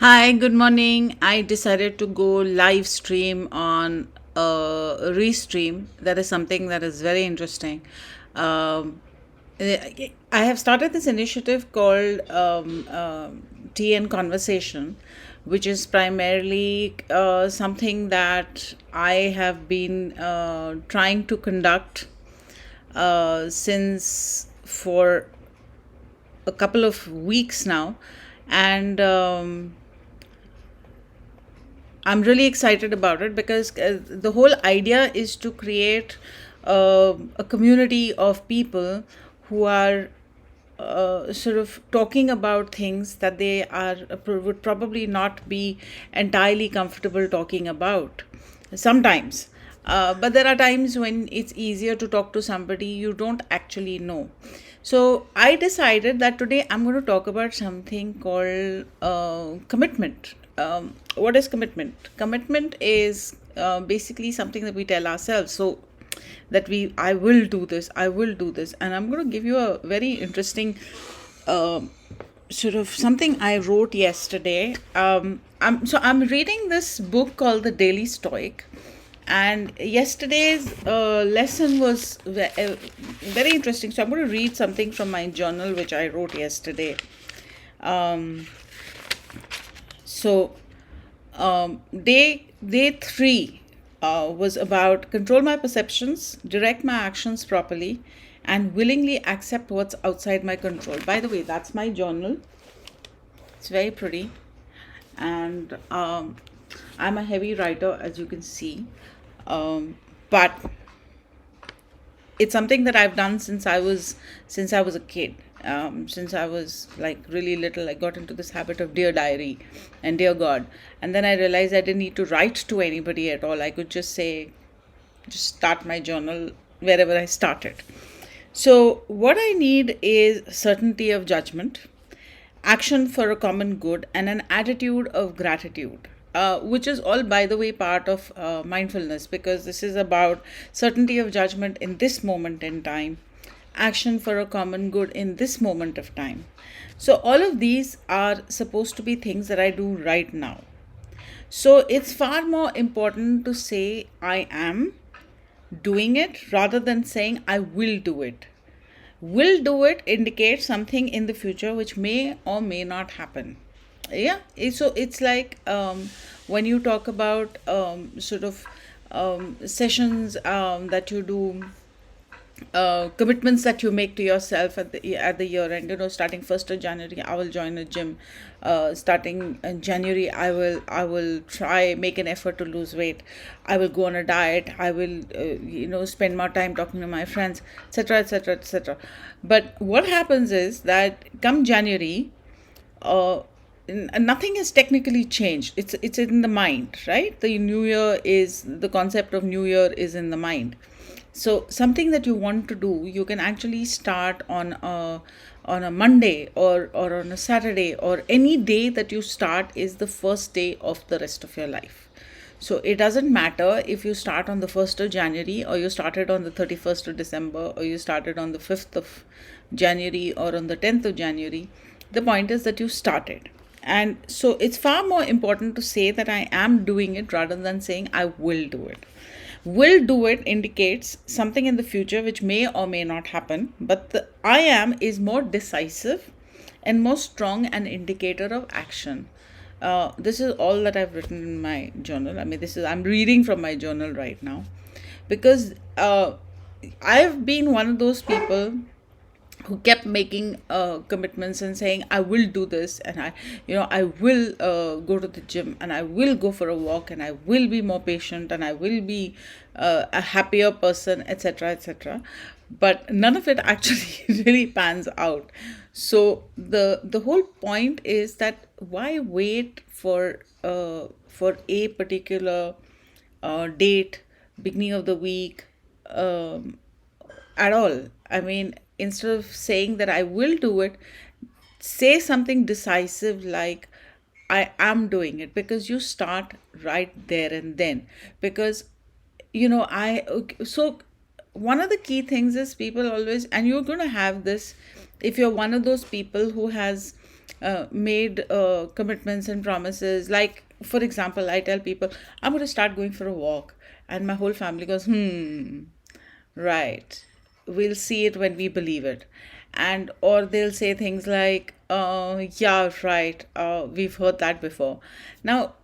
Hi, good morning. I decided to go live stream on Restream. That is something that is very interesting. Um, I have started this initiative called Tea and Conversation, which is primarily something that I have been trying to conduct since for a couple of weeks now. And I'm really excited about it because the whole idea is to create a community of people who are sort of talking about things that they would probably not be entirely comfortable talking about sometimes. But there are times when it's easier to talk to somebody you don't actually know. So I decided that today I'm going to talk about something called commitment. What is commitment? Commitment is basically something that we tell ourselves. So that I will do this, I will do this. And I'm going to give you a very interesting uh, sort of something I wrote yesterday. I'm reading this book called The Daily Stoic, and yesterday's lesson was very interesting. So I'm going to read something from my journal which I wrote yesterday. Um, so day three was about control my perceptions, direct my actions properly, and willingly accept what's outside my control. By the way, that's my journal. It's very pretty, and I'm a heavy writer, as you can see. But it's something that I've done since I was a kid. Since I was like really little, I got into this habit of dear diary and dear God, and then I realized I didn't need to write to anybody at all. I could just start my journal wherever I started. So what I need is certainty of judgment, action for a common good, and an attitude of gratitude, which is all, by the way, part of mindfulness, because this is about certainty of judgment in this moment in time, action for a common good in this moment of time. So, all of these are supposed to be things that I do right now. So, it's far more important to say I am doing it rather than saying I will do it. Will do it indicates something in the future which may or may not happen. Yeah, so it's like when you talk about sort of sessions that you do, commitments that you make to yourself at the year end. Starting 1st of January, I will join a gym. Starting in January, I will try make an effort to lose weight. I will go on a diet. I will spend more time talking to my friends, etc., etc., etc. But what happens is that come January, uh, nothing has technically changed. It's in the mind, right? The concept of new year is in the mind. So something that you want to do, you can actually start on a Monday, or on a Saturday, or any day that you start is the first day of the rest of your life. So it doesn't matter if you start on the 1st of January, or you started on the 31st of December, or you started on the 5th of January, or on the 10th of January. The point is that you started. And so it's far more important to say that I am doing it rather than saying I will do it. Will do it indicates something in the future which may or may not happen, but the I am is more decisive and more strong an indicator of action. This is all that I've written in my journal. I mean, I'm reading from my journal right now, because I've been one of those people who kept making commitments and saying I will do this, and I will go to the gym, and I will go for a walk, and I will be more patient, and I will be a happier person, etc., etc. But none of it actually really pans out. So the whole point is that why wait for a particular date, beginning of the week, at all. I mean, instead of saying that I will do it, say something decisive like I am doing it, because you start right there and then. Because, so one of the key things is people always, and you're going to have this if you're one of those people who has made commitments and promises. Like, for example, I tell people, I'm going to start going for a walk. And my whole family goes, right. We'll see it when we believe it. And, or they'll say things like, yeah, right. We've heard that before. Now,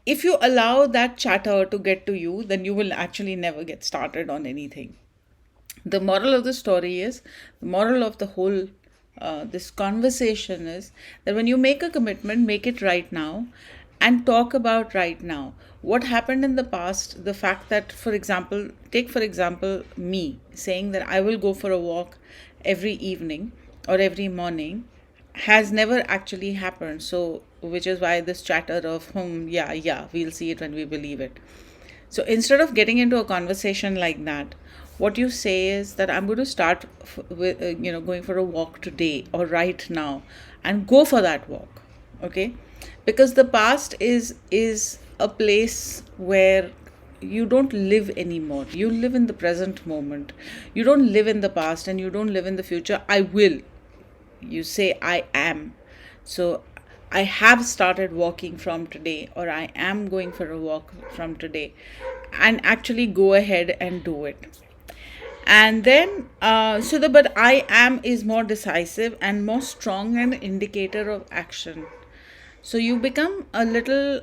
if you allow that chatter to get to you, then you will actually never get started on anything. The moral of the story is, the moral of the whole this conversation is that when you make a commitment, make it right now and talk about right now what happened in the past. The fact that, for example, take for example me saying that I will go for a walk every evening or every morning has never actually happened. So which is why this chatter of yeah, we'll see it when we believe it. So instead of getting into a conversation like that, what you say is that I'm going to start with going for a walk today or right now, and go for that walk. Okay, because the past is a place where you don't live anymore. You live in the present moment. You don't live in the past and you don't live in the future. I will. You say I am. So I have started walking from today, or I am going for a walk from today, and actually go ahead and do it. And then but I am is more decisive and more strong and indicator of action. So you become a little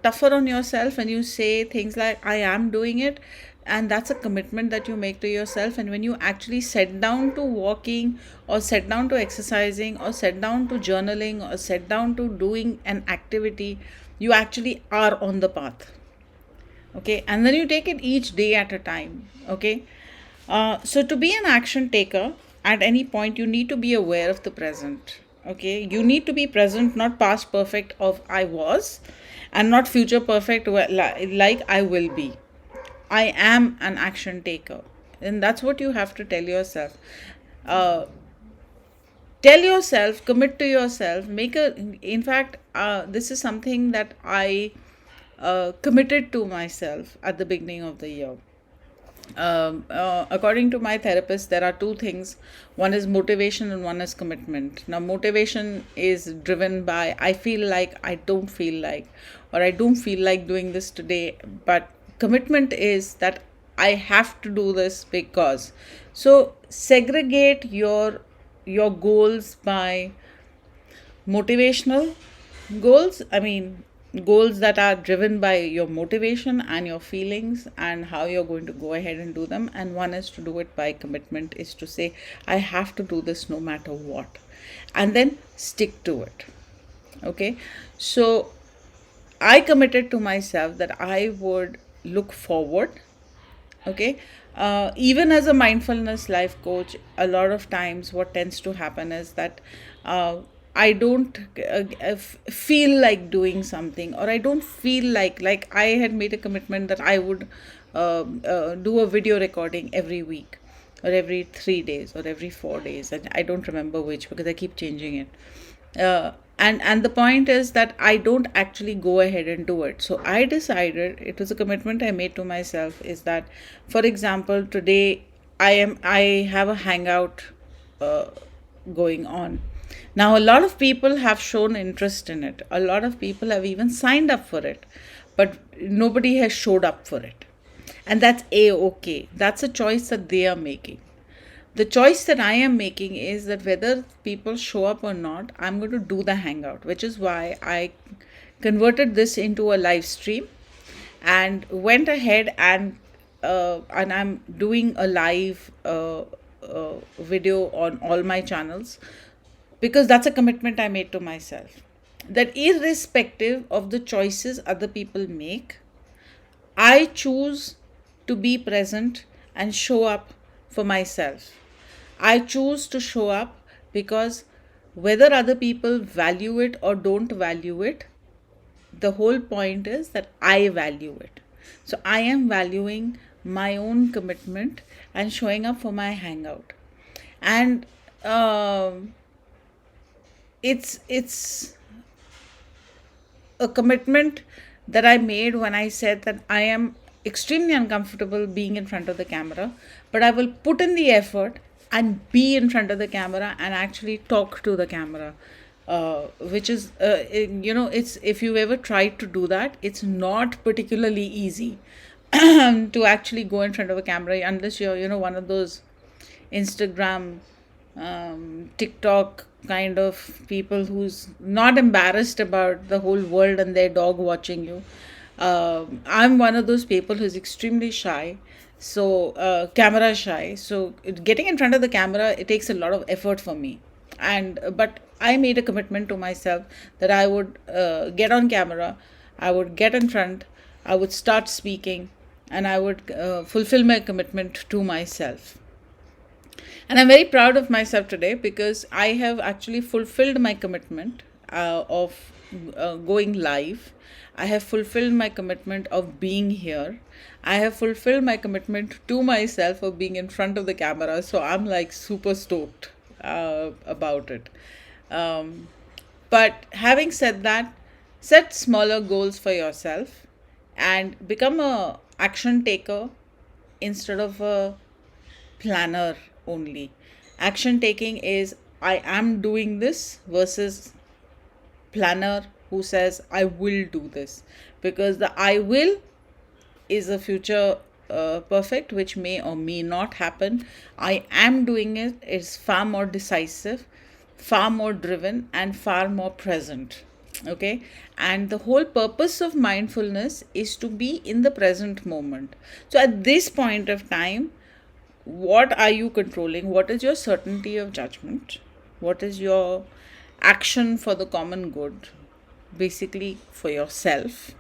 tougher on yourself and you say things like, I am doing it. And that's a commitment that you make to yourself. And when you actually set down to walking, or set down to exercising, or set down to journaling, or set down to doing an activity, you actually are on the path. Okay. And then you take it each day at a time. Okay. So to be an action taker, at any point, you need to be aware of the present. Okay, you need to be present, not past perfect of I was, and not future perfect like I will be. I am an action taker, and that's what you have to tell yourself. Uh, Tell yourself, commit to yourself, make a. In fact, this is something that I committed to myself at the beginning of the year. According to my therapist, there are two things. One is motivation and one is commitment. Now, motivation is driven by I feel like, I don't feel like, or I don't feel like doing this today. But commitment is that I have to do this because. So segregate your goals by motivational goals. I mean, goals that are driven by your motivation and your feelings and how you're going to go ahead and do them. And one is to do it by commitment, is to say, I have to do this no matter what. And then stick to it. Okay. So I committed to myself that I would look forward. Okay. Even as a mindfulness life coach, a lot of times what tends to happen is that I don't feel like doing something, or I don't feel like I had made a commitment that I would do a video recording every week, or every 3 days, or every 4 days, and I don't remember which because I keep changing it. And the point is that I don't actually go ahead and do it. So I decided, it was a commitment I made to myself, is that, for example, today I have a hangout uh, going on. Now a lot of people have shown interest in it. A lot of people have even signed up for it, but nobody has showed up for it. And that's a-okay. That's a choice that they are making. The choice that I am making is that whether people show up or not, I'm going to do the hangout, which is why I converted this into a live stream and went ahead and I'm doing a live video on all my channels, because that's a commitment I made to myself. That irrespective of the choices other people make, I choose to be present and show up for myself. I choose to show up because whether other people value it or don't value it, the whole point is that I value it. So I am valuing my own commitment and showing up for my hangout. And it's a commitment that I made when I said that I am extremely uncomfortable being in front of the camera, but I will put in the effort and be in front of the camera and actually talk to the camera, which is it's, if you've ever tried to do that, it's not particularly easy to actually go in front of a camera, unless you're one of those Instagram, TikTok kind of people who's not embarrassed about the whole world and their dog watching you. I'm one of those people who's extremely shy, so camera shy. So getting in front of the camera, it takes a lot of effort for me. And but I made a commitment to myself that I would get on camera, I would get in front, I would start speaking, and I would fulfill my commitment to myself. And I'm very proud of myself today because I have actually fulfilled my commitment of going live. I have fulfilled my commitment of being here. I have fulfilled my commitment to myself of being in front of the camera. So I'm like super stoked about it. Um, but having said that, set smaller goals for yourself and become a action taker instead of a planner only. Action taking is I am doing this versus planner who says I will do this, because the I will is a future perfect, which may or may not happen. I am doing it is far more decisive, far more driven, and far more present. Okay, and the whole purpose of mindfulness is to be in the present moment. So at this point of time, what are you controlling? What is your certainty of judgment? What is your action for the common good, basically for yourself?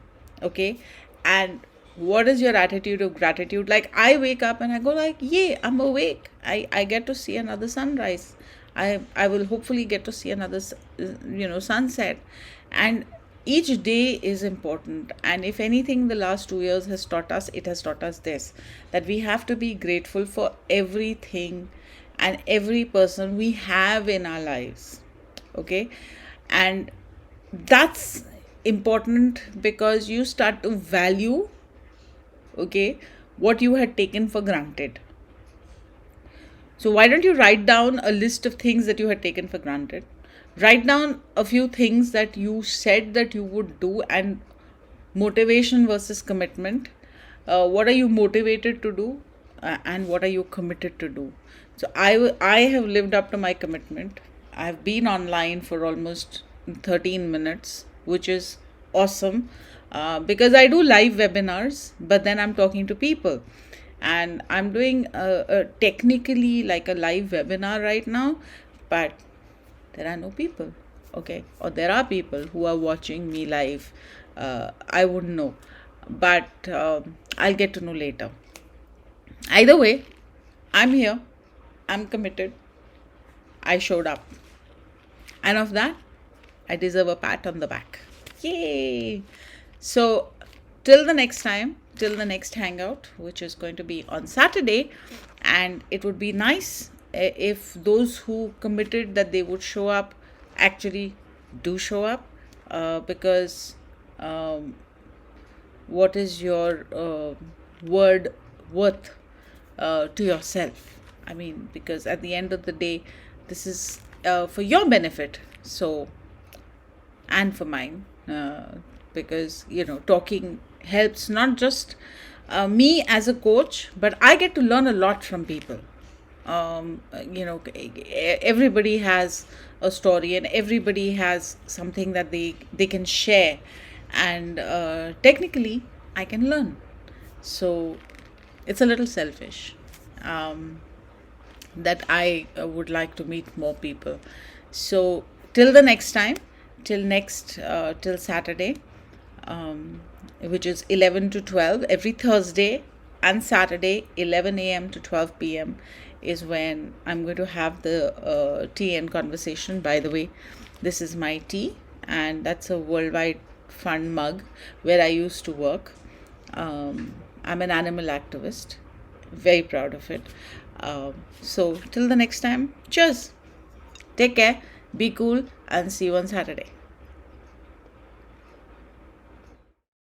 Okay, and what is your attitude of gratitude? Like, I wake up and I go like, yay, I'm awake. I get to see another sunrise. I will hopefully get to see another sunset. And each day is important, and if anything the last 2 years has taught us, it has taught us this, that we have to be grateful for everything and every person we have in our lives. Okay, and that's important because you start to value, okay, what you had taken for granted. So why don't you write down a list of things that you had taken for granted? Write down a few things that you said that you would do, and motivation versus commitment. What are you motivated to do, and what are you committed to do? So I have lived up to my commitment. I've been online for almost 13 minutes, which is awesome, because I do live webinars, but then I'm talking to people. And I'm doing technically like a live webinar right now, but there are no people, okay, or there are people who are watching me live. I wouldn't know, but I'll get to know later. Either way, I'm here, I'm committed, I showed up, and of that I deserve a pat on the back. Yay! So till the next time, till the next hangout, which is going to be on Saturday, and it would be nice if those who committed that they would show up actually do show up, because what is your word worth to yourself? I mean, because at the end of the day, this is for your benefit, so, and for mine, because talking helps not just me as a coach, but I get to learn a lot from people. Everybody has a story, and everybody has something that they can share, and technically I can learn. So it's a little selfish that I would like to meet more people. So till the next time, till Saturday, which is 11 to 12 every Thursday and Saturday, 11 a.m. to 12 p.m. is when I'm going to have the tea and conversation. By the way, this is my tea, and that's a Worldwide Fund mug where I used to work. I'm an animal activist, very proud of it. So till the next time, cheers, take care, be cool, and see you on Saturday.